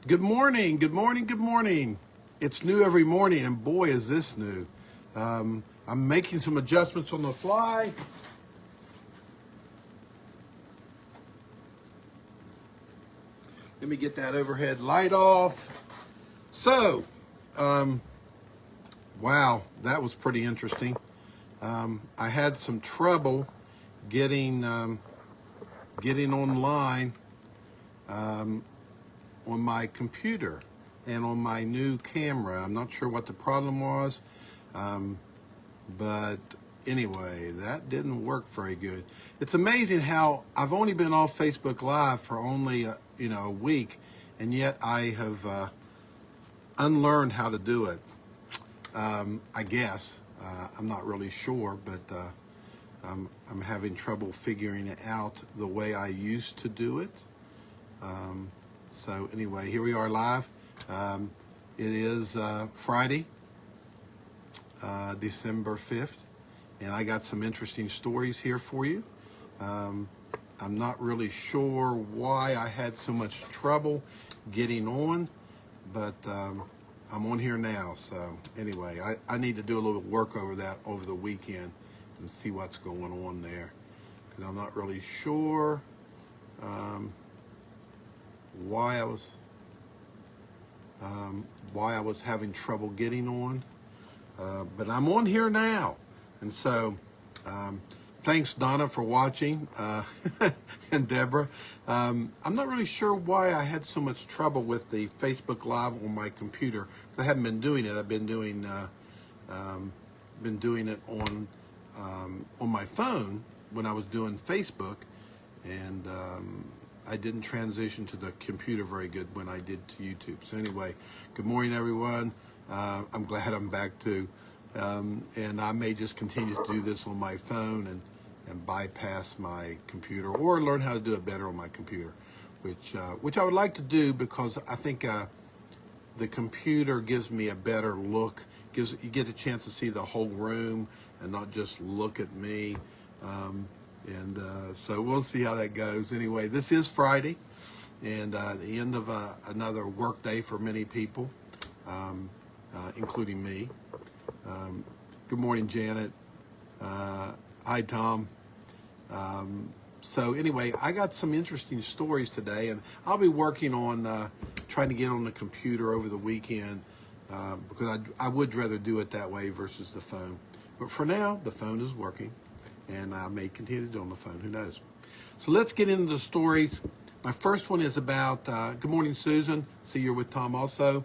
Good morning, good morning, good morning. It's new every morning, and boy, is this new. I'm making some adjustments on the fly. Let me get that overhead light off. So, wow, that was pretty interesting. I had some trouble getting getting online on my computer and on my new camera. I'm not sure what the problem was, but anyway, that didn't work very good. It's amazing how I've only been off Facebook Live for only a week, and yet I have unlearned how to do it. I guess I'm not really sure, but I'm having trouble figuring out the way I used to do it. So anyway, here we are live. It is Friday, December 5th, and I got some interesting stories here for you. I'm not really sure why I had so much trouble getting on, but I'm on here now. So anyway, I need to do a little work over that over the weekend and see what's going on there, because I'm not really sure why I was having trouble getting on, but I'm on here now, and so thanks Donna for watching, and Deborah. I'm not really sure why I had so much trouble with the Facebook Live on my computer. I haven't been doing it. I've been doing it on my phone when I was doing Facebook, and I didn't transition to the computer very good when I did to YouTube. So anyway, good morning, everyone. I'm glad I'm back too. And I may just continue to do this on my phone and bypass my computer, or learn how to do it better on my computer, which I would like to do, because I think the computer gives me a better look. You get a chance to see the whole room and not just look at me. So we'll see how that goes. Anyway, this is Friday, and the end of another work day for many people, including me. Good morning, Janet. Hi, Tom. So anyway, I got some interesting stories today, and I'll be working on trying to get on the computer over the weekend, because I would rather do it that way versus the phone. But for now, the phone is working, and I may continue to do it on the phone. Who knows? So let's get into the stories. My first one is about, good morning, Susan. See, you're with Tom also.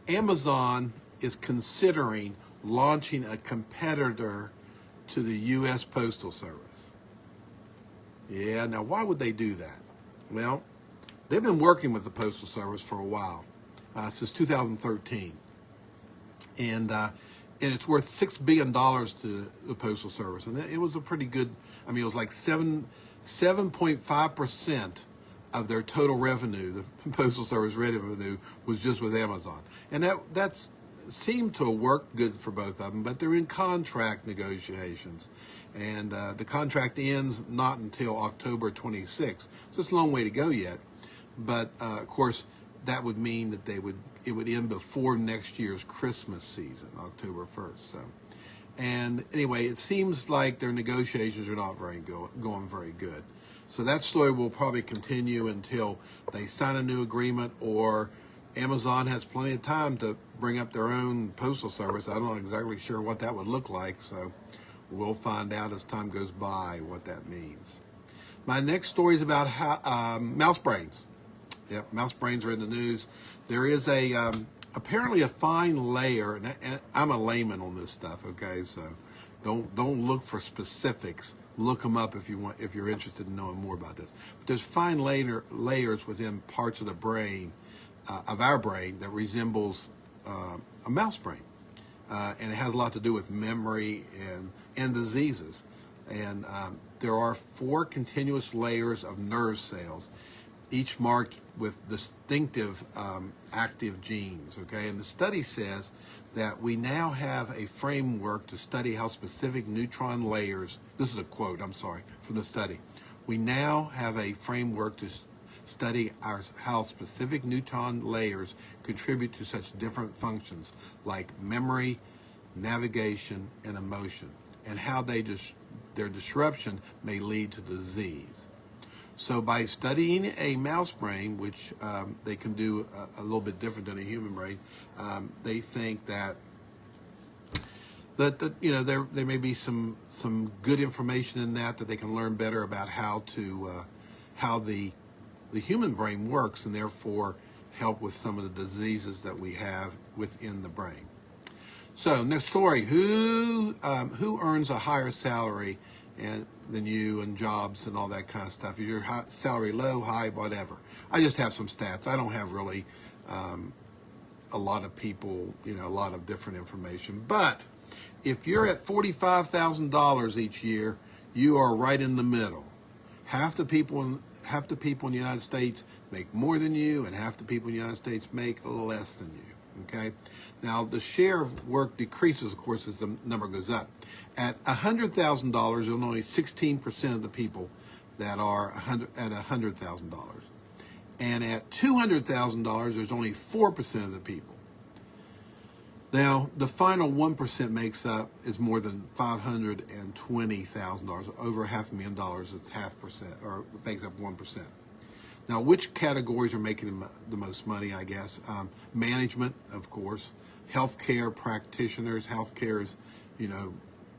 Amazon is considering launching a competitor to the U.S. Postal Service. Yeah, now why would they do that? Well, they've been working with the Postal Service for a while, since 2013. And it's worth $6 billion to the Postal Service. And it was a pretty good, it was like 7.5% of their total revenue, the Postal Service revenue, was just with Amazon. And that's seemed to work good for both of them, but they're in contract negotiations. And the contract ends not until October 26th. So it's a long way to go yet. But of course, that would mean that it would end before next year's Christmas season, October 1st. So, and anyway, it seems like their negotiations are not going very good. So that story will probably continue until they sign a new agreement, or Amazon has plenty of time to bring up their own postal service. I'm not exactly sure what that would look like, so we'll find out as time goes by what that means. My next story is about mouse brains. Yep, mouse brains are in the news. There is apparently a fine layer, and I'm a layman on this stuff, okay? So don't look for specifics. Look them up if you're interested in knowing more about this. But there's fine layers within parts of the brain, of our brain, that resembles a mouse brain, and it has a lot to do with memory and diseases. And there are 4 continuous layers of nerve cells, each marked with distinctive active genes, okay? And the study says that we now have a framework to study how specific neutron layers, this is a quote, I'm sorry, from the study. We now have a framework to study how specific neutron layers contribute to such different functions like memory, navigation, and emotion, and how their disruption may lead to disease. So by studying a mouse brain, which they can do a little bit different than a human brain, they think that there may be some good information in that they can learn better about how the human brain works, and therefore help with some of the diseases that we have within the brain. So next story: who earns a higher salary than you, and jobs and all that kind of stuff? Is your salary low, high, whatever? I just have some stats. I don't have really a lot of people, a lot of different information. But if you're at $45,000 each year, you are right in the middle. Half the people in the United States make more than you, and half the people in the United States make less than you. Okay. Now the share of work decreases, of course, as the number goes up. At $100,000, there's only 16% of the people that are at $100,000, and at $200,000, there's only 4% of the people. Now, the final 1% is more than $520,000, over $500,000. It's half percent, or makes up 1%. Now, which categories are making the most money? I guess management, of course, healthcare practitioners. Healthcare is,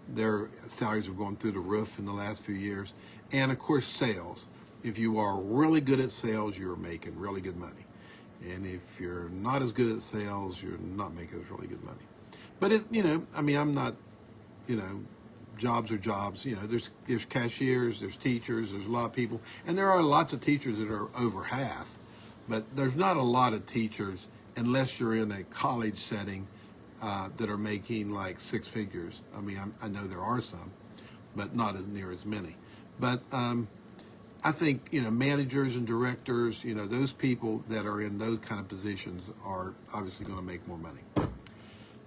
their salaries have gone through the roof in the last few years, and of course, sales. If you are really good at sales, you're making really good money. And if you're not as good at sales, you're not making as really good money. But I'm not, jobs are jobs. There's cashiers, there's teachers, there's a lot of people, and there are lots of teachers that are over half. But there's not a lot of teachers, unless you're in a college setting, that are making like six figures. I know there are some, but not as near as many. But I think, managers and directors, those people that are in those kind of positions are obviously going to make more money.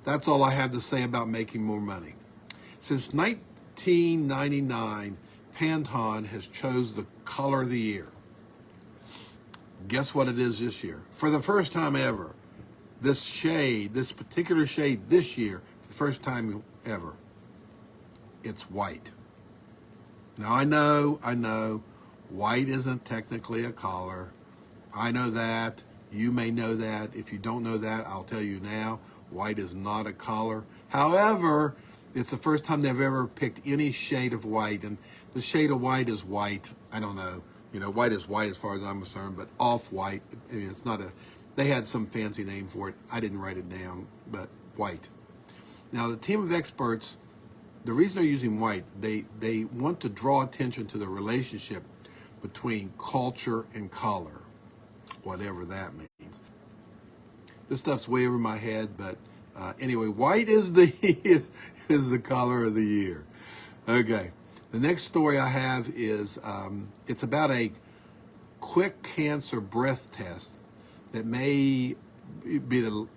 That's all I have to say about making more money. Since 1999, Pantone has chose the color of the year. Guess what it is this year? For the first time ever, this particular shade this year, for the first time ever, it's white. Now I know, white isn't technically a color. I know that. You may know that. If you don't know that, I'll tell you now. White is not a color. However, it's the first time they've ever picked any shade of white, and the shade of white is white. I don't know. White is white as far as I'm concerned, but off-white. It's not they had some fancy name for it. I didn't write it down, but white. Now, the team of experts, the reason they're using white, they want to draw attention to the relationship between culture and color, whatever that means. This stuff's way over my head, but anyway, white is the is the color of the year. Okay, the next story I have is it's about a quick cancer breath test that may be the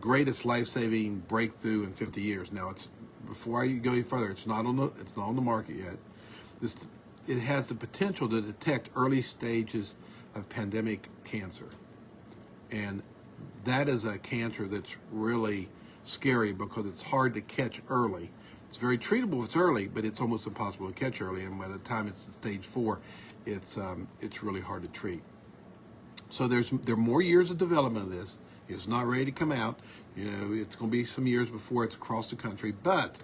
greatest life-saving breakthrough in 50 years. Now, before I go any further, it's not on the market yet. It has the potential to detect early stages of pandemic cancer. And that is a cancer that's really scary because it's hard to catch early. It's very treatable if it's early, but it's almost impossible to catch early. And by the time it's in stage 4, it's really hard to treat. So there are more years of development of this. It's not ready to come out. It's going to be some years before it's across the country. But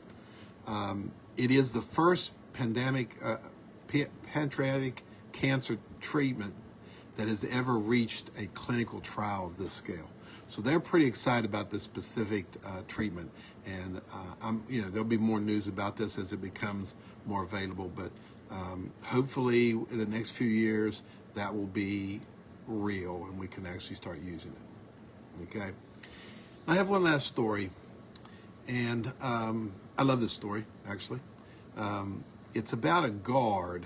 it is the first pancreatic cancer treatment that has ever reached a clinical trial of this scale. So they're pretty excited about this specific treatment, and there'll be more news about this as it becomes more available. But hopefully, in the next few years, that will be real, and we can actually start using it. Okay. I have one last story, and I love this story actually. It's about a guard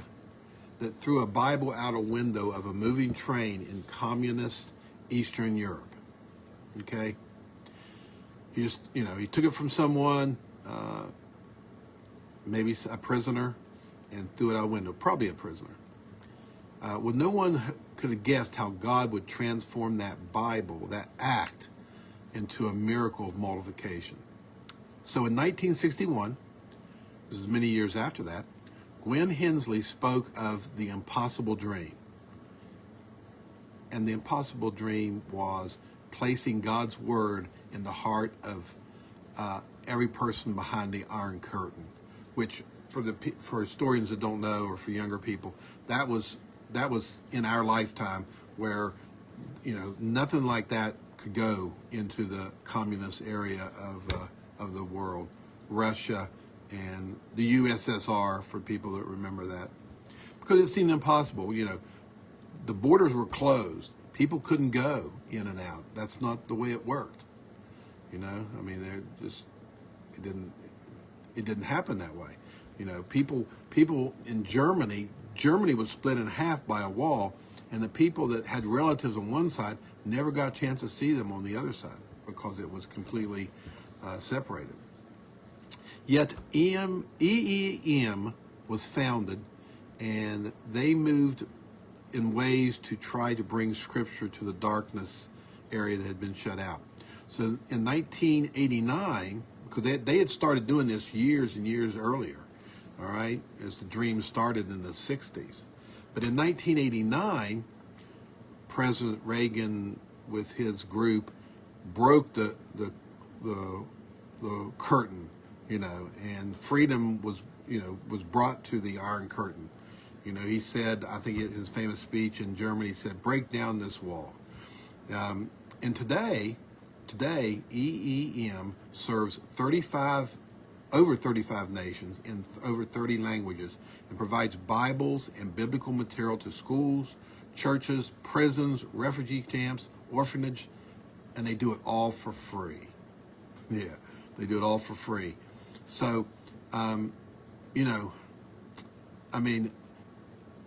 that threw a Bible out a window of a moving train in communist Eastern Europe. Okay. He took it from someone, maybe a prisoner, and threw it out a window, probably a prisoner. Well, no one could have guessed how God would transform that Bible, that act, into a miracle of multiplication. So in 1961, this is many years after that, Gwen Hensley spoke of the impossible dream. And the impossible dream was placing God's word in the heart of every person behind the Iron Curtain, which for historians that don't know, or for younger people, that was in our lifetime, where nothing like that could go into the communist area of the world, Russia and the USSR, for people that remember that, because it seemed impossible. The borders were closed. People couldn't go in and out. That's not the way it worked. I mean, it didn't happen that way. People in Germany was split in half by a wall, and the people that had relatives on one side never got a chance to see them on the other side, because it was completely separated. Yet EEM was founded, and they moved in ways to try to bring Scripture to the darkness area that had been shut out. So in 1989, because they had started doing this years and years earlier, all right, as the dream started in the 60s. But in 1989, President Reagan, with his group, broke the curtain, and freedom was brought to the Iron Curtain. He said, I think his famous speech in Germany, he said, "Break down this wall." And today, EEM serves over 35 nations in over 30 languages, and provides Bibles and biblical material to schools, churches, prisons, refugee camps, orphanage, and they do it all for free. Yeah, they do it all for free. So,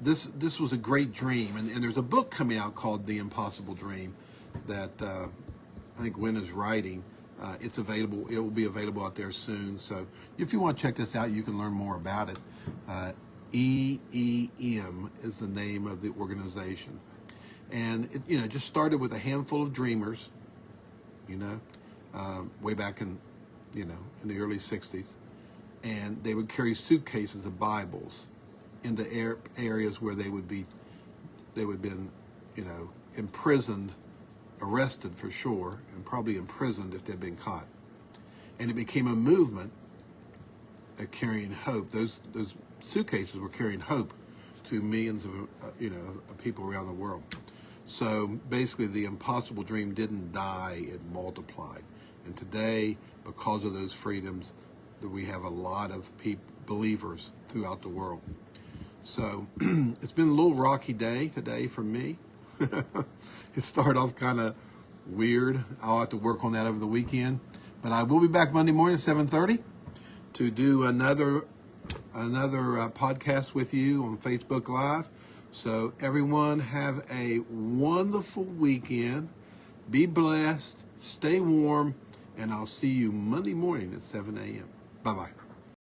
this was a great dream, and there's a book coming out called The Impossible Dream that I think Gwen is writing. It's available. It will be available out there soon. So if you want to check this out, you can learn more about it. EEM is the name of the organization, and it just started with a handful of dreamers, way back in the early 60s, and they would carry suitcases of Bibles into areas where they would been imprisoned, arrested for sure, and probably imprisoned if they'd been caught. And it became a movement of carrying hope. Those suitcases were carrying hope to millions of people around the world. So basically, the impossible dream didn't die; it multiplied. And today, because of those freedoms, that we have a lot of believers throughout the world. So it's been a little rocky day today for me. It started off kind of weird. I'll have to work on that over the weekend. But I will be back Monday morning at 7:30 to do another podcast with you on Facebook Live. So everyone, have a wonderful weekend. Be blessed. Stay warm. And I'll see you Monday morning at 7 a.m. Bye-bye.